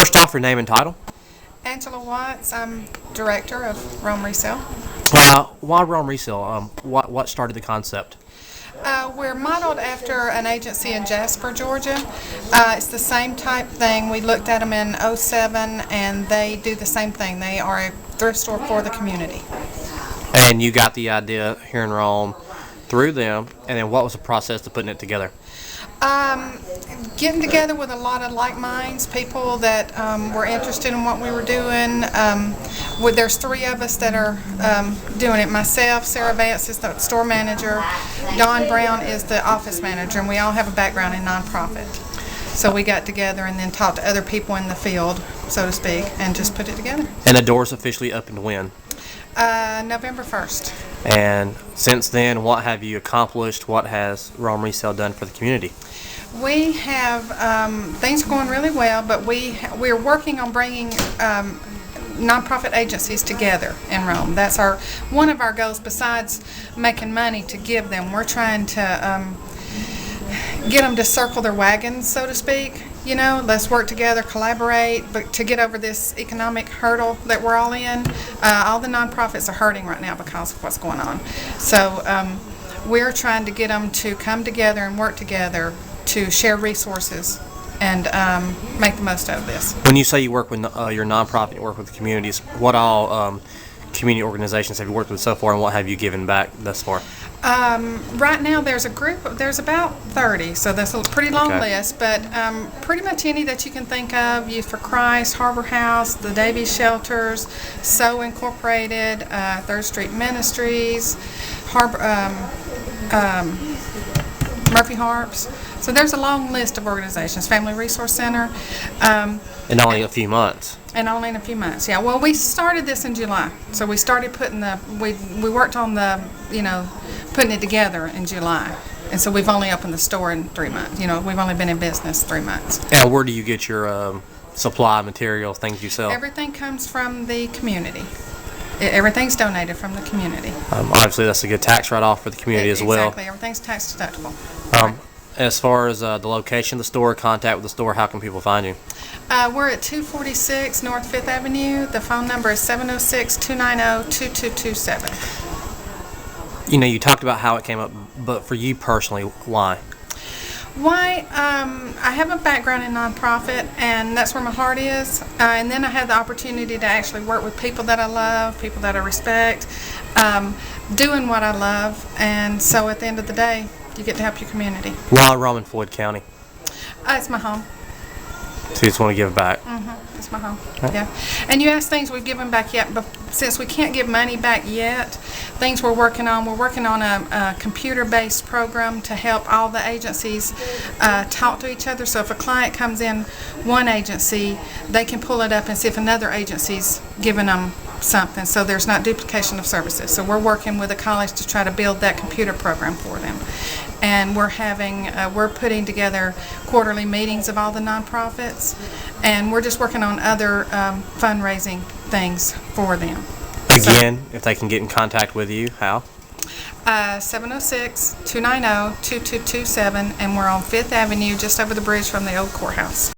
First off, your name and title. Angela Watts. I'm director of Resale. Why Rome Resale? What started the concept? We're modeled after an agency in Jasper, Georgia. It's the same type thing. We looked at them in '07, and they do the same thing. They are a thrift store for the community. And you got the idea here in Rome through them, and then what was the process to putting it together? Getting together with a lot of like minds, people that were interested in what we were doing. There's three of us that are doing it. Myself, Sarah Vance is the store manager, Don Brown is the office manager, and we all have a background in nonprofit. So we got together and then talked to other people in the field, so to speak, and just put it together. And the doors officially opened when? November 1st. And since then, what have you accomplished? What has Rome Resale done for the community? We have things are going really well, but we're working on bringing nonprofit agencies together in Rome. That's one of our goals. Besides making money to give them, we're trying to get them to circle their wagons, so to speak. You know, let's work together, collaborate, but to get over this economic hurdle that we're all in. All the nonprofits are hurting right now because of what's going on. So we're trying to get them to come together and work together to share resources and make the most out of this. When you say you work with your nonprofit, you work with communities, what all community organizations have you worked with so far, and what have you given back thus far? Right now there's about 30, so that's a pretty long list, but pretty much any that you can think of: Youth for Christ, Harbor House, the Davies Shelters, So Incorporated, Third Street Ministries, Murphy Harps. So there's a long list of organizations. Family Resource Center. In only a few months. And only in a few months, yeah. Well, we started this in July, so we started we worked on putting it together in July, and so we've only opened the store in 3 months. You know, we've only been in business 3 months. And where do you get your supply, material, things you sell? Everything comes from the community. Everything's donated from the community. Obviously, that's a good tax write-off for the community as well. Exactly, everything's tax deductible. As far as the location of the store, contact with the store, how can people find you? We're at 246 North 5th Avenue. The phone number is 706-290-2227. You know, you talked about how it came up, but for you personally, why? Why? I have a background in nonprofit, and that's where my heart is. And then I had the opportunity to actually work with people that I love, people that I respect, doing what I love. And so at the end of the day, you get to help your community. Why Rome and Floyd County? It's my home. So you just want to give back? It's my home. Right. Yeah. And you asked things we've given back yet, but since we can't give money back yet, things we're working on a computer-based program to help all the agencies talk to each other. So if a client comes in one agency, they can pull it up and see if another agency's giving them something, so there's not duplication of services. So we're working with a college to try to build that computer program for them, and we're putting together quarterly meetings of all the nonprofits, and we're just working on other fundraising things for them. Again, if they can get in contact with you, how? 706-290-2227, and we're on 5th Avenue, just over the bridge from the old courthouse.